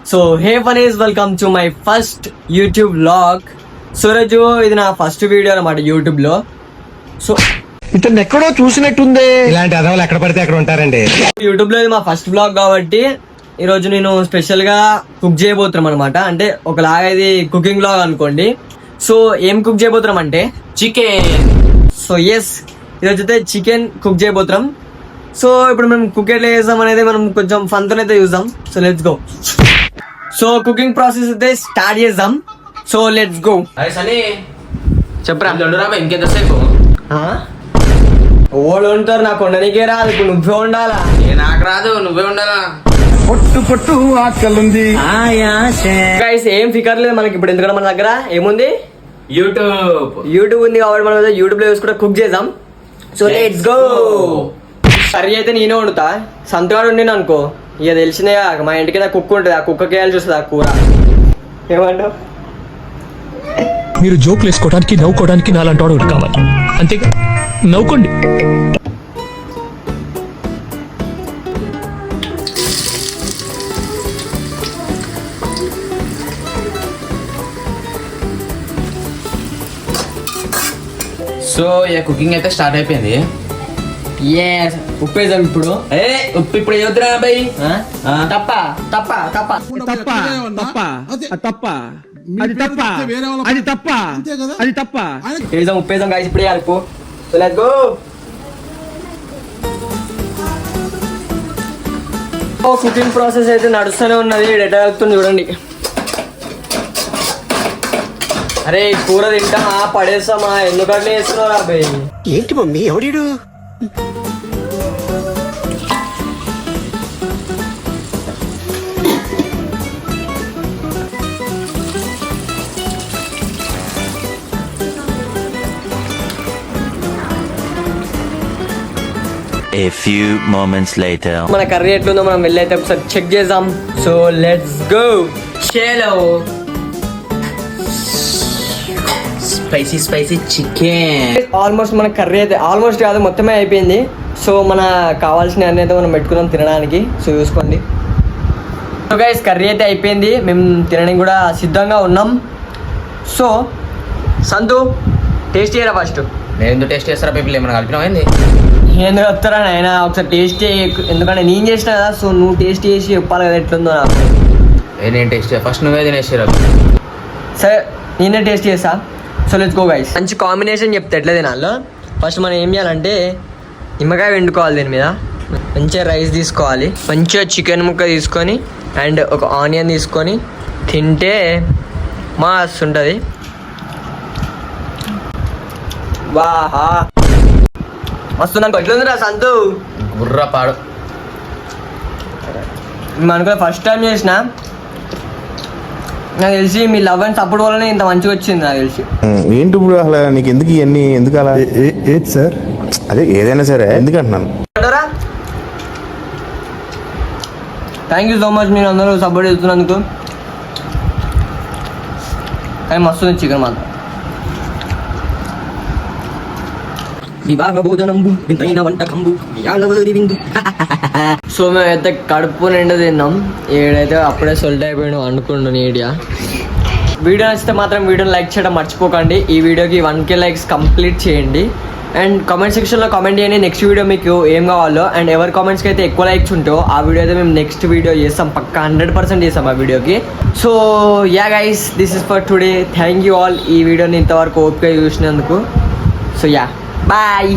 So hey funnies, welcome to my first YouTube vlog. Suraj, ఇది నా first video అనమాట YouTube లో. సో ఇతను ఎక్కడో చూసినట్టుంది. ఇలాంటి అదవాళ్ళు ఎక్కడ పడితే అక్కడ ఉంటారండి. యూట్యూబ్ లో ఇది మా ఫస్ట్ వ్లాగ్ కాబట్టి ఈ రోజు నేను స్పెషల్ గా కుక్ చేయబోతున్నాం అనమాట. అంటే ఒకలాగా ఇది కుకింగ్ వ్లాగ్ అనుకోండి. సో ఏం కుక్ చేయబోతున్నాం అంటే చికెన్. సో ఎస్, ఈరోజు అయితే చికెన్ కుక్ చేయబోతున్నాం. సో ఇప్పుడు మేము కుక్ ఎట్లా చేస్తాం అనేది మనం కొంచెం ఫన్ తో అయితే చూద్దాం. So let's go. So cooking process అయితే స్టార్ట్ చేద్దాం. So let's go. అరే సనీ, చెప్పరా. ఇంకెంతసేపు? ఓళ్ళు ఉంటారు, నాకు వండనికే రాదు. ఇప్పుడు నువ్వే ఉండాలా? నాకు రాదు, నువ్వే ఉండాలా. పొట్టు పొట్టు ఆకలుంది. గైస్ ఏం ఫికర్ లేదు మనకి ఇప్పుడు, ఎందుకంటే మన దగ్గర ఏముంది, యూట్యూబ్ ఉంది కాబట్టి మనం యూట్యూబ్ లో చూసుకుంటే కుక్ చేద్దాం. So let's go. కర్రీ అయితే నేనే వండుతా. సంతగాడు ఉండి అనుకో, ఇక తెలిసిందే కదా, మా ఇంటికి కుక్క ఉంటుంది, ఆ కుక్కకి వేయాల్సి వస్తుంది ఆ కూర. ఏమంటావు? మీరు జోకులు వేసుకోవడానికి నవ్వుకోవడానికి నాలాంటి వాడు ఒకటి కావాలి, అంతేగా? నవ్వుకోండి. సో ఇక కుకింగ్ అయితే స్టార్ట్ అయిపోయింది. ఉప్పేద్దాం ఇప్పుడు. ఉప్పు ఇప్పుడు చదువుతున్నా బాయ్. తప్ప తప్ప తప్ప వేద్దాం, ఉప్పేద్దాం గాయస్ ఇప్పుడే కలుపు. So let's go. Cooking process అయితే నడుస్తూనే ఉన్నది. ఎట్లా కలుపుతుంది చూడండి. అరే కూర తింటామా పడేస్తామా, ఎందుకంటే వేస్తున్నారా అబ్బాయి? ఏంటి మమ్మీ ఎవడీడు? A few moments later. మన కర్రీ ఎట్లుందో మనం వెళ్ళైతే ఒకసారి చెక్ చేద్దాం. So let's go. చేలో స్పైసీ స్పైసీ చికెన్. ఆల్మోస్ట్ మన కర్రీ అయితే ఆల్మోస్ట్ కాదు, మొత్తమే అయిపోయింది. సో మన కావాల్సిన అన్ని అయితే మనం పెట్టుకుందాం తినడానికి. సో చూసుకోండి. సో గైస్ కర్రీ అయితే అయిపోయింది, మేము తినడానికి కూడా సిద్ధంగా ఉన్నాం. సో సంతు టేస్ట్ చేయరా ఫస్ట్. నేను ఎందుకు టేస్ట్ చేస్తారా పీపుల్? ఏమైనా కలిపినామైంది? ఎందుకు వస్తారా నాయన, ఒకసారి టేస్ట్ ఎందుకంటే నేను చేసిన కదా. సో నువ్వు టేస్ట్ చేసి చెప్పాలి కదా ఎట్లుందో నాకు. నేను టేస్ట్ ఫస్ట్ నువ్వే తినేసారు. సరే నేనే టేస్ట్ చేస్తా. So let's go guys. మంచి కాంబినేషన్ చెప్తే ఎట్లా తినాలో. ఫస్ట్ మనం ఏం చేయాలంటే నిమ్మకాయ వండుకోవాలి, దీని మీద మంచిగా రైస్ తీసుకోవాలి, మంచిగా చికెన్ ముక్క తీసుకొని అండ్ ఒక ఆనియన్ తీసుకొని తింటే మస్తు ఉంటుంది. వాహా మస్తు. నాకు ఎట్లుందిరా సంతు? గుర్ర పాడు. మేము అనుకో ఫస్ట్ టైం చేసిన, నాకు తెలిసి మీ లవ్ అండ్ సపోర్ట్ వల్లనే ఇంత మంచిగా వచ్చింది నాకు తెలిసి. ఏంటి ఇప్పుడు అసలు నీకు ఎందుకు ఇవన్నీ, ఎందుకు అలా? ఏంటి సార్? అదే ఏదైనా సరే ఎందుకు అంటున్నాను. థ్యాంక్ యూ సో మచ్, మీరు అందరూ సపోర్ట్ చేస్తున్నందుకు. కానీ మస్తు చికెన్ మాత్రం. సో మేమైతే కడుపు నిండా తిన్నాం. ఏడైతే అప్పుడే సొల్ట్ అయిపోయాడు అనుకుంటు నీడియా. వీడియో నచ్చితే మాత్రం వీడియోని లైక్ చేయడం మర్చిపోకండి. ఈ వీడియోకి 1K లైక్స్ కంప్లీట్ చేయండి. అండ్ కామెంట్ సెక్షన్లో కామెంట్ చేయండి నెక్స్ట్ వీడియో మీకు ఏం కావాలో. అండ్ ఎవరి కామెంట్స్కి అయితే ఎక్కువ లైక్స్ ఉంటాయో ఆ వీడియో అయితే మేము నెక్స్ట్ వీడియో చేస్తాం, పక్కా 100% చేస్తాం ఆ వీడియోకి. So ya guys, this is for today. Thank you all ఈ వీడియోని ఇంతవరకు ఓపిక చూసినందుకు. So ya, bye.